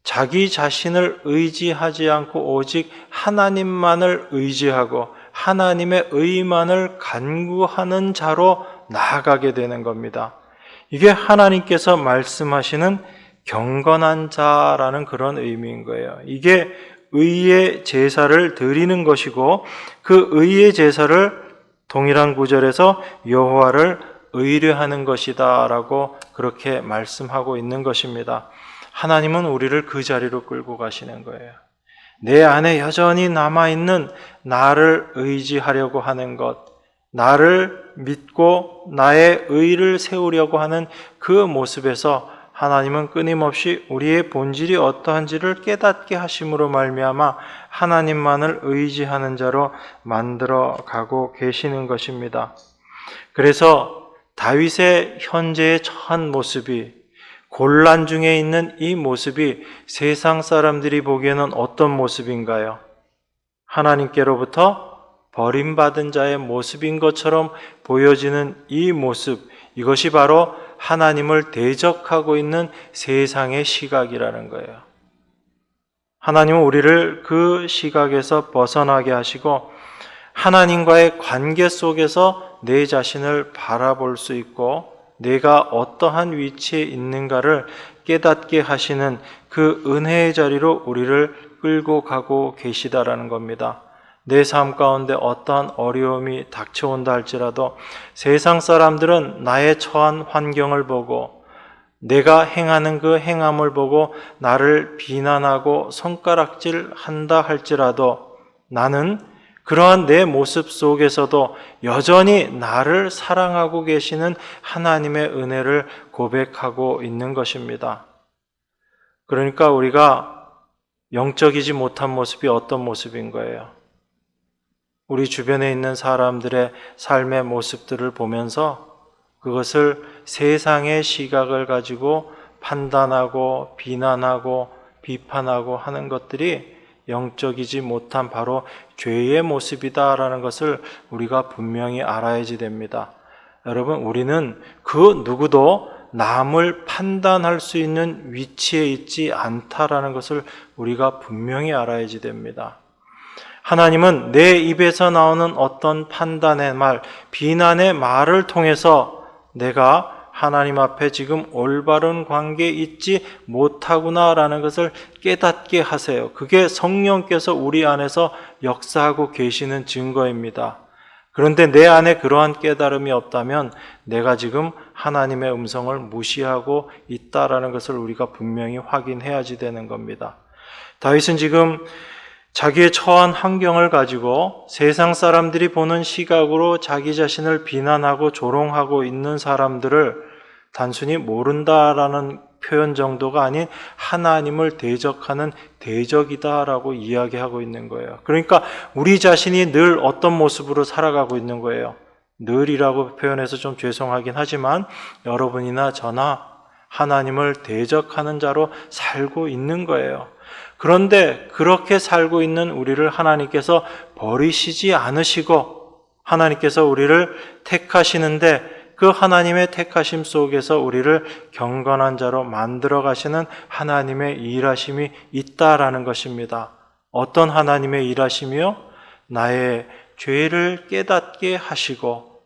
자기 자신을 의지하지 않고 오직 하나님만을 의지하고 하나님의 의만을 간구하는 자로 나아가게 되는 겁니다. 이게 하나님께서 말씀하시는 경건한 자라는 그런 의미인 거예요. 이게 의의 제사를 드리는 것이고 그 의의 제사를 동일한 구절에서 여호와를 의뢰하는 것이다라고 그렇게 말씀하고 있는 것입니다. 하나님은 우리를 그 자리로 끌고 가시는 거예요. 내 안에 여전히 남아있는 나를 의지하려고 하는 것, 나를 믿고 나의 의를 세우려고 하는 그 모습에서 하나님은 끊임없이 우리의 본질이 어떠한지를 깨닫게 하심으로 말미암아 하나님만을 의지하는 자로 만들어 가고 계시는 것입니다. 그래서 다윗의 현재의 처한 모습이, 곤란 중에 있는 이 모습이 세상 사람들이 보기에는 어떤 모습인가요? 하나님께로부터 버림받은 자의 모습인 것처럼 보여지는 이 모습, 이것이 바로 하나님을 대적하고 있는 세상의 시각이라는 거예요. 하나님은 우리를 그 시각에서 벗어나게 하시고 하나님과의 관계 속에서 내 자신을 바라볼 수 있고 내가 어떠한 위치에 있는가를 깨닫게 하시는 그 은혜의 자리로 우리를 끌고 가고 계시다라는 겁니다. 내 삶 가운데 어떠한 어려움이 닥쳐온다 할지라도 세상 사람들은 나의 처한 환경을 보고 내가 행하는 그 행함을 보고 나를 비난하고 손가락질 한다 할지라도 나는 그러한 내 모습 속에서도 여전히 나를 사랑하고 계시는 하나님의 은혜를 고백하고 있는 것입니다. 그러니까 우리가 영적이지 못한 모습이 어떤 모습인 거예요? 우리 주변에 있는 사람들의 삶의 모습들을 보면서 그것을 세상의 시각을 가지고 판단하고 비난하고 비판하고 하는 것들이 영적이지 못한 바로 죄의 모습이다라는 것을 우리가 분명히 알아야지 됩니다. 여러분, 우리는 그 누구도 남을 판단할 수 있는 위치에 있지 않다라는 것을 우리가 분명히 알아야지 됩니다. 하나님은 내 입에서 나오는 어떤 판단의 말, 비난의 말을 통해서 내가 하나님 앞에 지금 올바른 관계에 있지 못하구나라는 것을 깨닫게 하세요. 그게 성령께서 우리 안에서 역사하고 계시는 증거입니다. 그런데 내 안에 그러한 깨달음이 없다면 내가 지금 하나님의 음성을 무시하고 있다라는 것을 우리가 분명히 확인해야지 되는 겁니다. 다윗은 지금 자기의 처한 환경을 가지고 세상 사람들이 보는 시각으로 자기 자신을 비난하고 조롱하고 있는 사람들을 단순히 모른다라는 표현 정도가 아닌 하나님을 대적하는 대적이다라고 이야기하고 있는 거예요. 그러니까 우리 자신이 늘 어떤 모습으로 살아가고 있는 거예요. 늘이라고 표현해서 좀 죄송하긴 하지만 여러분이나 저나 하나님을 대적하는 자로 살고 있는 거예요. 그런데 그렇게 살고 있는 우리를 하나님께서 버리시지 않으시고 하나님께서 우리를 택하시는데 그 하나님의 택하심 속에서 우리를 경건한 자로 만들어 가시는 하나님의 일하심이 있다라는 것입니다. 어떤 하나님의 일하심이요? 나의 죄를 깨닫게 하시고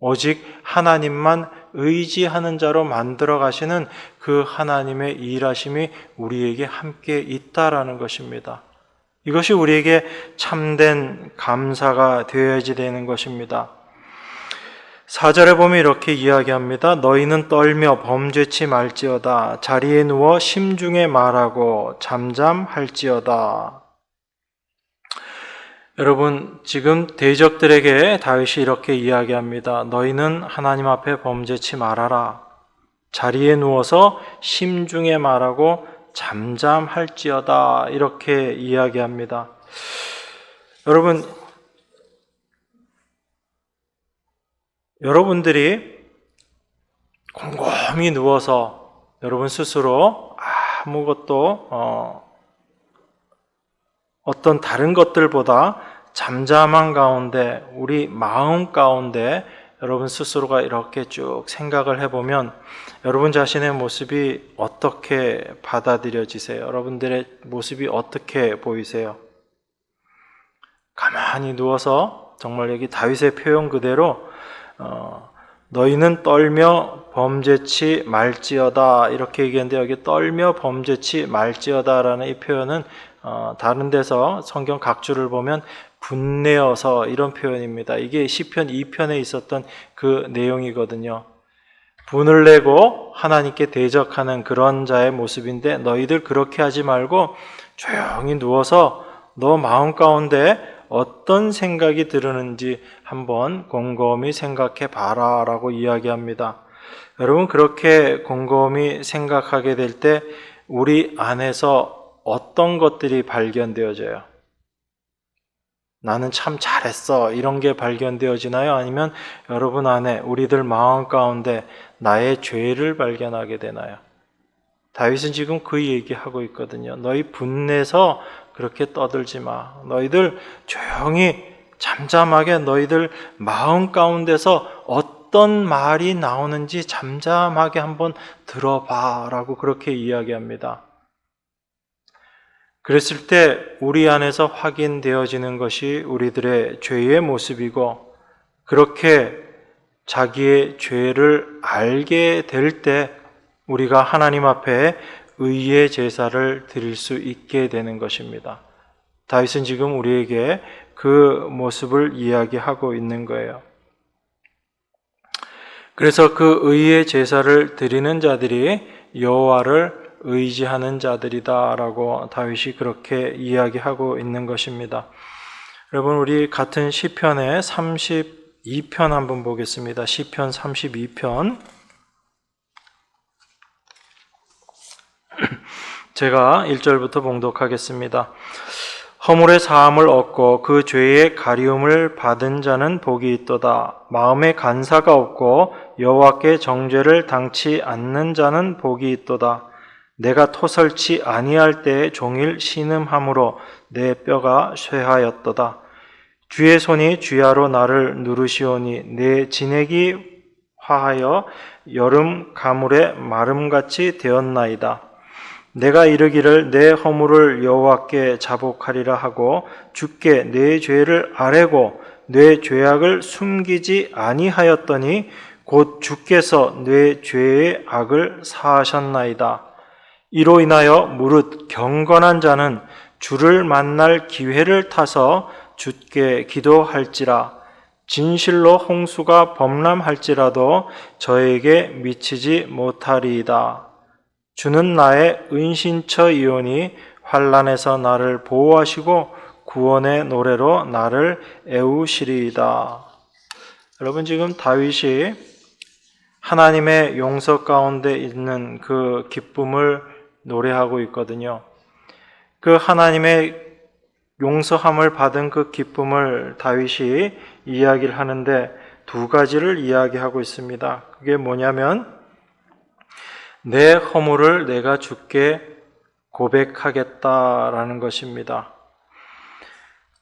오직 하나님만 의지하는 자로 만들어 가시는 그 하나님의 일하심이 우리에게 함께 있다라는 것입니다. 이것이 우리에게 참된 감사가 되어야지 되는 것입니다. 4절에 보면 이렇게 이야기합니다. 너희는 떨며 범죄치 말지어다. 자리에 누워 심중에 말하고 잠잠할지어다. 여러분, 지금 대적들에게 다윗이 이렇게 이야기합니다. 너희는 하나님 앞에 범죄치 말아라. 자리에 누워서 심중에 말하고 잠잠할지어다. 이렇게 이야기합니다. 여러분들이 곰곰이 누워서 여러분 스스로 아무것도 어떤 다른 것들보다 잠잠한 가운데 우리 마음 가운데 여러분 스스로가 이렇게 쭉 생각을 해보면 여러분 자신의 모습이 어떻게 받아들여지세요? 여러분들의 모습이 어떻게 보이세요? 가만히 누워서 정말 여기 다윗의 표현 그대로 너희는 떨며 범죄치 말지어다 이렇게 얘기했는데 여기 떨며 범죄치 말지어다라는 이 표현은 다른 데서 성경 각주를 보면 분내어서 이런 표현입니다. 이게 시편 2편에 있었던 그 내용이거든요. 분을 내고 하나님께 대적하는 그런 자의 모습인데 너희들 그렇게 하지 말고 조용히 누워서 너 마음 가운데 어떤 생각이 들었는지 한번 곰곰이 생각해 봐라 라고 이야기합니다. 여러분 그렇게 곰곰이 생각하게 될 때 우리 안에서 어떤 것들이 발견되어져요? 나는 참 잘했어 이런 게 발견되어지나요? 아니면 여러분 안에 우리들 마음 가운데 나의 죄를 발견하게 되나요? 다윗은 지금 그 얘기하고 있거든요. 너희 분내서 그렇게 떠들지 마. 너희들 조용히 잠잠하게 너희들 마음 가운데서 어떤 말이 나오는지 잠잠하게 한번 들어봐 라고 그렇게 이야기합니다. 그랬을 때 우리 안에서 확인되어지는 것이 우리들의 죄의 모습이고 그렇게 자기의 죄를 알게 될 때 우리가 하나님 앞에 의의 제사를 드릴 수 있게 되는 것입니다. 다윗은 지금 우리에게 그 모습을 이야기하고 있는 거예요. 그래서 그 의의 제사를 드리는 자들이 여호와를 의지하는 자들이다라고 다윗이 그렇게 이야기하고 있는 것입니다. 여러분 우리 같은 시편의 32편 한번 보겠습니다. 시편 32편 제가 1절부터 봉독하겠습니다. 허물의 사함을 얻고 그 죄의 가리움을 받은 자는 복이 있도다. 마음에 간사가 없고 여호와께 정죄를 당치 않는 자는 복이 있도다. 내가 토설치 아니할 때에 종일 신음함으로 내 뼈가 쇠하였도다. 주의 손이 주야로 나를 누르시오니 내 진액이 화하여 여름 가물의 마름같이 되었나이다. 내가 이르기를 내 허물을 여호와께 자복하리라 하고 주께 내 죄를 아뢰고 내 죄악을 숨기지 아니하였더니 곧 주께서 내 죄의 악을 사하셨나이다. 이로 인하여 무릇 경건한 자는 주를 만날 기회를 타서 주께 기도할지라. 진실로 홍수가 범람할지라도 저에게 미치지 못하리이다. 주는 나의 은신처이오니 환난에서 나를 보호하시고 구원의 노래로 나를 애우시리이다. 여러분, 지금 다윗이 하나님의 용서 가운데 있는 그 기쁨을 노래하고 있거든요. 그 하나님의 용서함을 받은 그 기쁨을 다윗이 이야기를 하는데 두 가지를 이야기하고 있습니다. 그게 뭐냐면 내 허물을 내가 주께 고백하겠다라는 것입니다.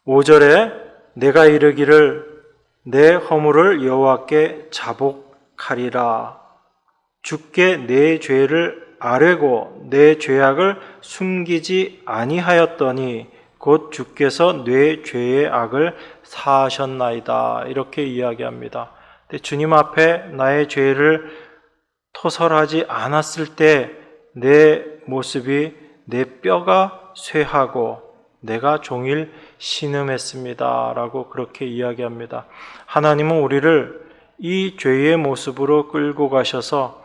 5절에 내가 이르기를 내 허물을 여호와께 자복하리라. 주께 내 죄를 아뢰고 내 죄악을 숨기지 아니하였더니 곧 주께서 내 죄의 악을 사하셨나이다. 이렇게 이야기합니다. 근데 주님 앞에 나의 죄를 토설하지 않았을 때 내 모습이 내 뼈가 쇠하고 내가 종일 신음했습니다. 라고 그렇게 이야기합니다. 하나님은 우리를 이 죄의 모습으로 끌고 가셔서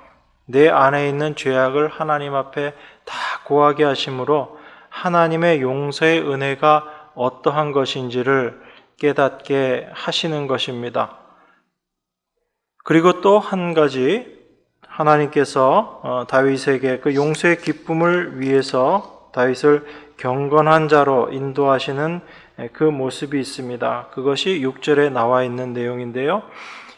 내 안에 있는 죄악을 하나님 앞에 다 고하게 하심으로 하나님의 용서의 은혜가 어떠한 것인지를 깨닫게 하시는 것입니다. 그리고 또 한 가지, 하나님께서 다윗에게 그 용서의 기쁨을 위해서 다윗을 경건한 자로 인도하시는 그 모습이 있습니다. 그것이 6절에 나와 있는 내용인데요.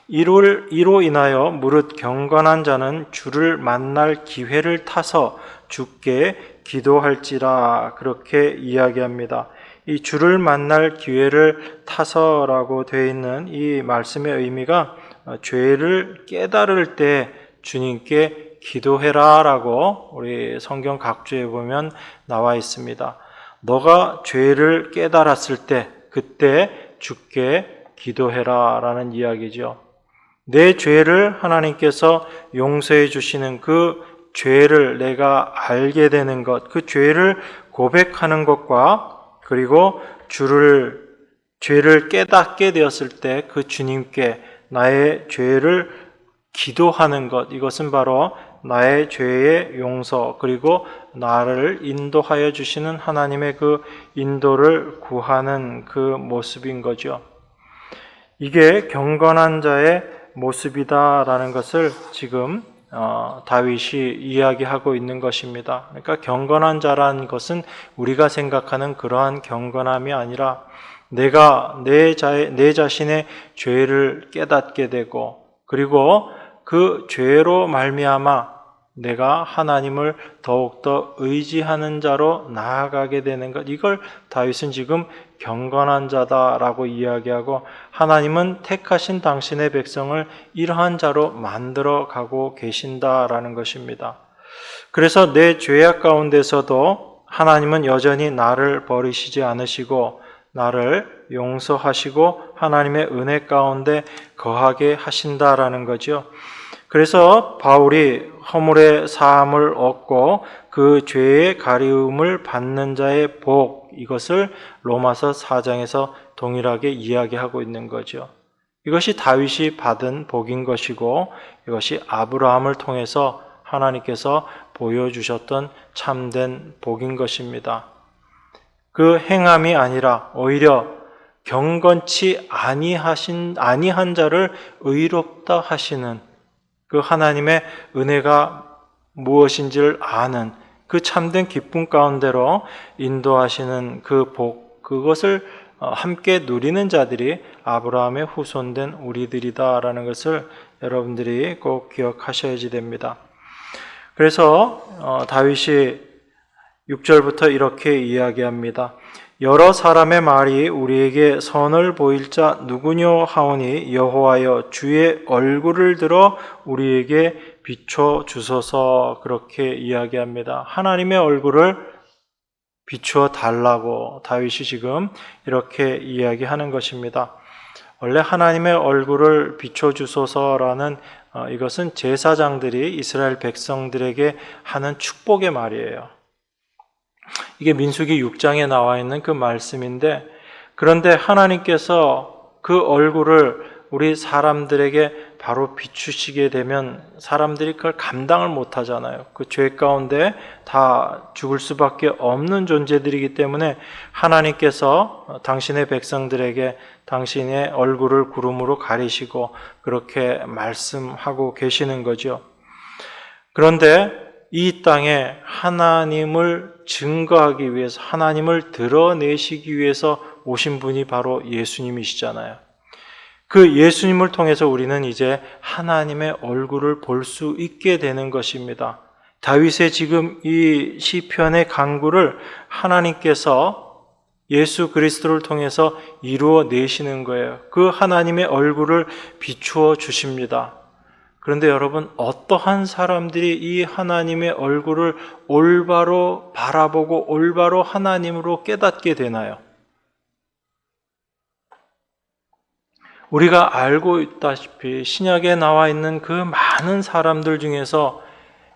이로 인하여 무릇 경건한 자는 주를 만날 기회를 타서 주께 기도할지라, 그렇게 이야기합니다. 이 주를 만날 기회를 타서라고 되어 있는 이 말씀의 의미가 죄를 깨달을 때 주님께 기도해라 라고 우리 성경 각주에 보면 나와 있습니다. 너가 죄를 깨달았을 때 그때 주께 기도해라 라는 이야기죠. 내 죄를 하나님께서 용서해 주시는 그 죄를 내가 알게 되는 것, 그 죄를 고백하는 것과 그리고 죄를 깨닫게 되었을 때 그 주님께 나의 죄를 기도하는 것, 이것은 바로 나의 죄의 용서 그리고 나를 인도하여 주시는 하나님의 그 인도를 구하는 그 모습인 거죠. 이게 경건한 자의 모습이다라는 것을 지금 다윗이 이야기하고 있는 것입니다. 그러니까 경건한 자라는 것은 우리가 생각하는 그러한 경건함이 아니라 내가 내 자신의 죄를 깨닫게 되고 그리고 그 죄로 말미암아 내가 하나님을 더욱더 의지하는 자로 나아가게 되는 것, 이걸 다윗은 지금 경건한 자다라고 이야기하고 하나님은 택하신 당신의 백성을 이러한 자로 만들어 가고 계신다라는 것입니다. 그래서 내 죄악 가운데서도 하나님은 여전히 나를 버리시지 않으시고 나를 용서하시고 하나님의 은혜 가운데 거하게 하신다라는 거죠. 그래서 바울이 허물의 사함을 얻고 그 죄의 가리움을 받는 자의 복, 이것을 로마서 4장에서 동일하게 이야기하고 있는 거죠. 이것이 다윗이 받은 복인 것이고 이것이 아브라함을 통해서 하나님께서 보여주셨던 참된 복인 것입니다. 그 행함이 아니라 오히려 경건치 아니한 자를 의롭다 하시는 그 하나님의 은혜가 무엇인지를 아는 그 참된 기쁨 가운데로 인도하시는 그 복, 그것을 함께 누리는 자들이 아브라함의 후손된 우리들이다라는 것을 여러분들이 꼭 기억하셔야지 됩니다. 그래서 다윗이 6절부터 이렇게 이야기합니다. 여러 사람의 말이 우리에게 선을 보일 자 누구뇨 하오니 여호와여 주의 얼굴을 들어 우리에게 비춰 주소서, 그렇게 이야기합니다. 하나님의 얼굴을 비추어 달라고 다윗이 지금 이렇게 이야기하는 것입니다. 원래 하나님의 얼굴을 비춰 주소서라는 이것은 제사장들이 이스라엘 백성들에게 하는 축복의 말이에요. 이게 민수기 6장에 나와 있는 그 말씀인데, 그런데 하나님께서 그 얼굴을 우리 사람들에게 바로 비추시게 되면 사람들이 그걸 감당을 못 하잖아요. 그 죄 가운데 다 죽을 수밖에 없는 존재들이기 때문에 하나님께서 당신의 백성들에게 당신의 얼굴을 구름으로 가리시고 그렇게 말씀하고 계시는 거죠. 그런데 이 땅에 하나님을 증거하기 위해서, 하나님을 드러내시기 위해서 오신 분이 바로 예수님이시잖아요. 그 예수님을 통해서 우리는 이제 하나님의 얼굴을 볼 수 있게 되는 것입니다. 다윗의 지금 이 시편의 간구를 하나님께서 예수 그리스도를 통해서 이루어내시는 거예요. 그 하나님의 얼굴을 비추어 주십니다. 그런데 여러분, 어떠한 사람들이 이 하나님의 얼굴을 올바로 바라보고 올바로 하나님으로 깨닫게 되나요? 우리가 알고 있다시피 신약에 나와 있는 그 많은 사람들 중에서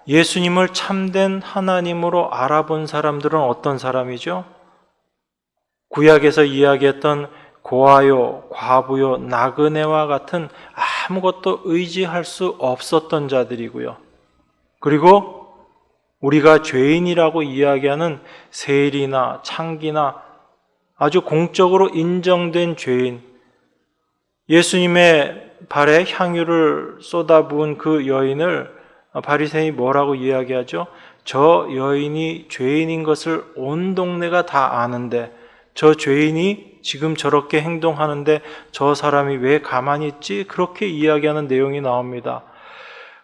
예수님을 참된 하나님으로 알아본 사람들은 어떤 사람이죠? 구약에서 이야기했던 고아요, 과부요, 나그네와 같은 아무것도 의지할 수 없었던 자들이고요. 그리고 우리가 죄인이라고 이야기하는 세리나 창기나 아주 공적으로 인정된 죄인, 예수님의 발에 향유를 쏟아부은 그 여인을 바리새인이 뭐라고 이야기하죠? 저 여인이 죄인인 것을 온 동네가 다 아는데 저 죄인이 지금 저렇게 행동하는데 저 사람이 왜 가만히 있지? 그렇게 이야기하는 내용이 나옵니다.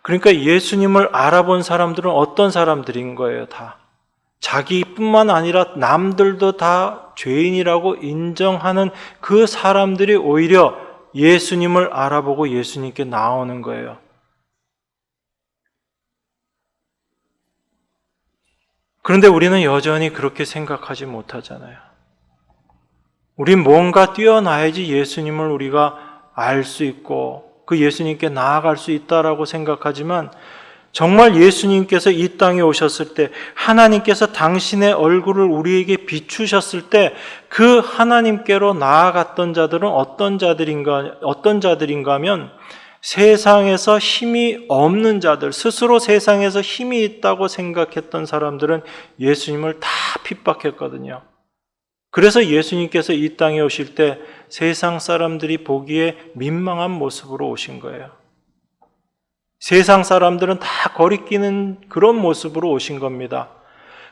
그러니까 예수님을 알아본 사람들은 어떤 사람들인 거예요, 다. 자기뿐만 아니라 남들도 다 죄인이라고 인정하는 그 사람들이 오히려 예수님을 알아보고 예수님께 나오는 거예요. 그런데 우리는 여전히 그렇게 생각하지 못하잖아요. 우린 뭔가 뛰어나야지 예수님을 우리가 알 수 있고 그 예수님께 나아갈 수 있다라고 생각하지만 정말 예수님께서 이 땅에 오셨을 때 하나님께서 당신의 얼굴을 우리에게 비추셨을 때 그 하나님께로 나아갔던 자들은 어떤 자들인가 하면 세상에서 힘이 없는 자들, 스스로 세상에서 힘이 있다고 생각했던 사람들은 예수님을 다 핍박했거든요. 그래서 예수님께서 이 땅에 오실 때 세상 사람들이 보기에 민망한 모습으로 오신 거예요. 세상 사람들은 다 거리끼는 그런 모습으로 오신 겁니다.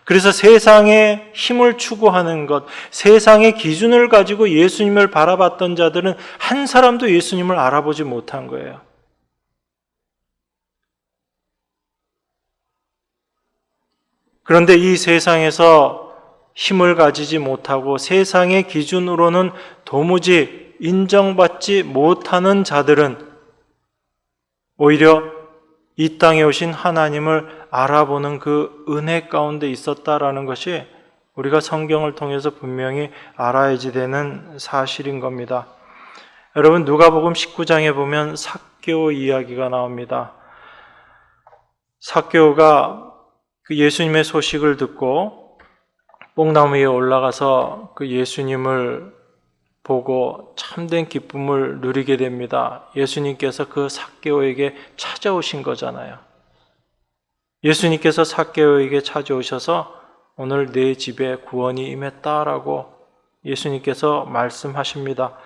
그래서 세상의 힘을 추구하는 것, 세상의 기준을 가지고 예수님을 바라봤던 자들은 한 사람도 예수님을 알아보지 못한 거예요. 그런데 이 세상에서 힘을 가지지 못하고 세상의 기준으로는 도무지 인정받지 못하는 자들은 오히려 이 땅에 오신 하나님을 알아보는 그 은혜 가운데 있었다라는 것이 우리가 성경을 통해서 분명히 알아야지 되는 사실인 겁니다. 여러분, 누가복음 19장에 보면 삭개오 이야기가 나옵니다. 삭개오가 그 예수님의 소식을 듣고 뽕나무 위에 올라가서 그 예수님을 보고 참된 기쁨을 누리게 됩니다. 예수님께서 그 삭개오에게 찾아오신 거잖아요. 예수님께서 삭개오에게 찾아오셔서 오늘 내 집에 구원이 임했다라고 예수님께서 말씀하십니다.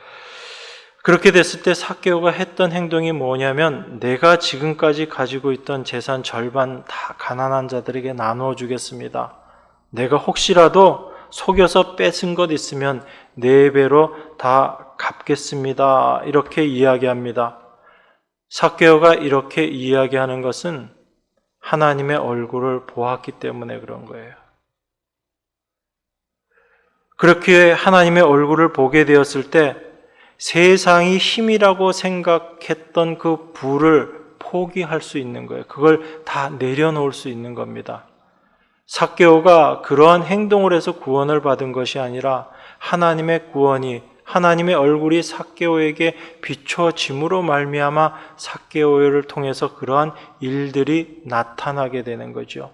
그렇게 됐을 때 삭개오가 했던 행동이 뭐냐면 내가 지금까지 가지고 있던 재산 절반 다 가난한 자들에게 나누어 주겠습니다. 내가 혹시라도 속여서 뺏은 것 있으면 4배로 다 갚겠습니다. 이렇게 이야기합니다. 삭개오가 이렇게 이야기하는 것은 하나님의 얼굴을 보았기 때문에 그런 거예요. 그렇게 하나님의 얼굴을 보게 되었을 때 세상이 힘이라고 생각했던 그 부를 포기할 수 있는 거예요. 그걸 다 내려놓을 수 있는 겁니다. 삭개오가 그러한 행동을 해서 구원을 받은 것이 아니라 하나님의 구원이, 하나님의 얼굴이 삭개오에게 비춰짐으로 말미암아 삭개오를 통해서 그러한 일들이 나타나게 되는 거죠.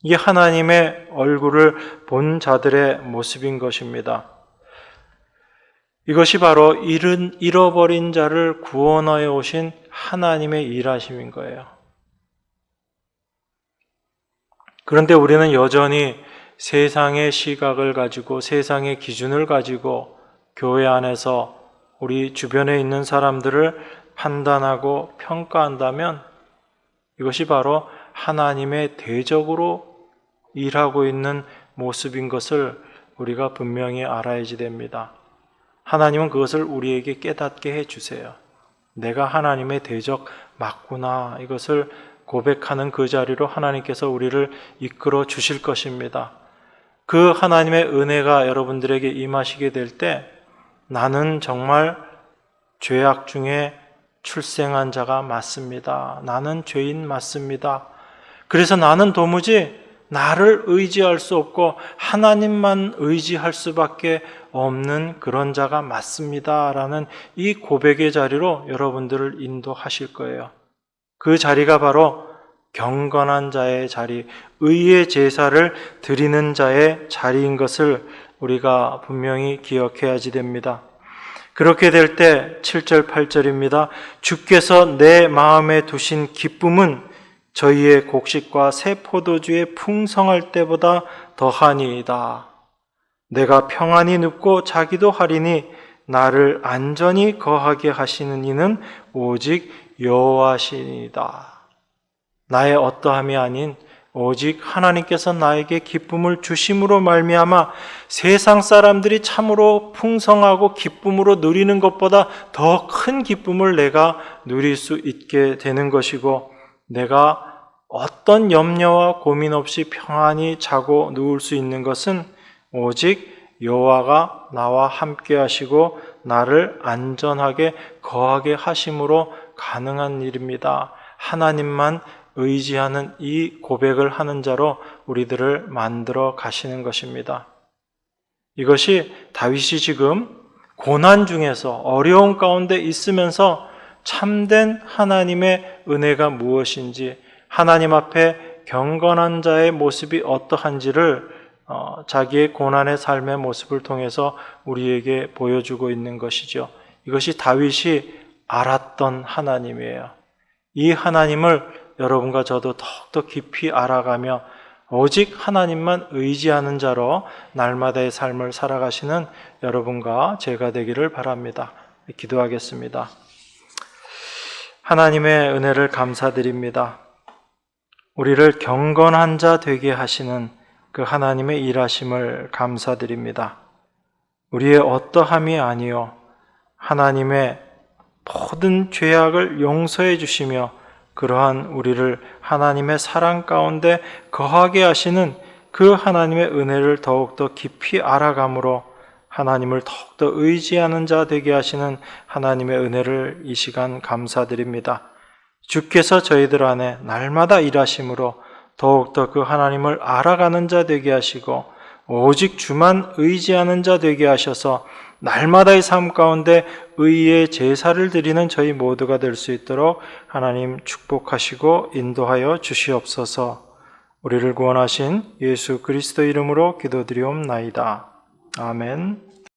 이게 하나님의 얼굴을 본 자들의 모습인 것입니다. 이것이 바로 잃어버린 자를 구원하여 오신 하나님의 일하심인 거예요. 그런데 우리는 여전히 세상의 시각을 가지고 세상의 기준을 가지고 교회 안에서 우리 주변에 있는 사람들을 판단하고 평가한다면 이것이 바로 하나님의 대적으로 일하고 있는 모습인 것을 우리가 분명히 알아야지 됩니다. 하나님은 그것을 우리에게 깨닫게 해주세요. 내가 하나님의 대적 맞구나. 이것을 고백하는 그 자리로 하나님께서 우리를 이끌어 주실 것입니다. 그 하나님의 은혜가 여러분들에게 임하시게 될 때 나는 정말 죄악 중에 출생한 자가 맞습니다. 나는 죄인 맞습니다. 그래서 나는 도무지 나를 의지할 수 없고 하나님만 의지할 수밖에 없는 그런 자가 맞습니다. 라는 이 고백의 자리로 여러분들을 인도하실 거예요. 그 자리가 바로 경건한 자의 자리, 의의 제사를 드리는 자의 자리인 것을 우리가 분명히 기억해야지 됩니다. 그렇게 될 때 7절 8절입니다. 주께서 내 마음에 두신 기쁨은 저희의 곡식과 새 포도주의 풍성할 때보다 더하니이다. 내가 평안히 눕고 자기도 하리니 나를 안전히 거하게 하시는 이는 오직 여호와시니이다. 나의 어떠함이 아닌 오직 하나님께서 나에게 기쁨을 주심으로 말미암아 세상 사람들이 참으로 풍성하고 기쁨으로 누리는 것보다 더 큰 기쁨을 내가 누릴 수 있게 되는 것이고 내가 어떤 염려와 고민 없이 평안히 자고 누울 수 있는 것은 오직 여호와가 나와 함께 하시고 나를 안전하게 거하게 하심으로 가능한 일입니다. 하나님만 의지하는 이 고백을 하는 자로 우리들을 만들어 가시는 것입니다. 이것이 다윗이 지금 고난 중에서 어려움 가운데 있으면서 참된 하나님의 은혜가 무엇인지, 하나님 앞에 경건한 자의 모습이 어떠한지를 자기의 고난의 삶의 모습을 통해서 우리에게 보여주고 있는 것이죠. 이것이 다윗이 알았던 하나님이에요. 이 하나님을 여러분과 저도 더욱더 깊이 알아가며 오직 하나님만 의지하는 자로 날마다의 삶을 살아가시는 여러분과 제가 되기를 바랍니다. 기도하겠습니다. 하나님의 은혜를 감사드립니다. 우리를 경건한 자 되게 하시는 그 하나님의 일하심을 감사드립니다. 우리의 어떠함이 아니요 하나님의 모든 죄악을 용서해 주시며 그러한 우리를 하나님의 사랑 가운데 거하게 하시는 그 하나님의 은혜를 더욱더 깊이 알아감으로 하나님을 더욱더 의지하는 자 되게 하시는 하나님의 은혜를 이 시간 감사드립니다. 주께서 저희들 안에 날마다 일하심으로 더욱더 그 하나님을 알아가는 자 되게 하시고 오직 주만 의지하는 자 되게 하셔서 날마다의 삶 가운데 의의 제사를 드리는 저희 모두가 될 수 있도록 하나님 축복하시고 인도하여 주시옵소서. 우리를 구원하신 예수 그리스도 이름으로 기도드리옵나이다. 아멘.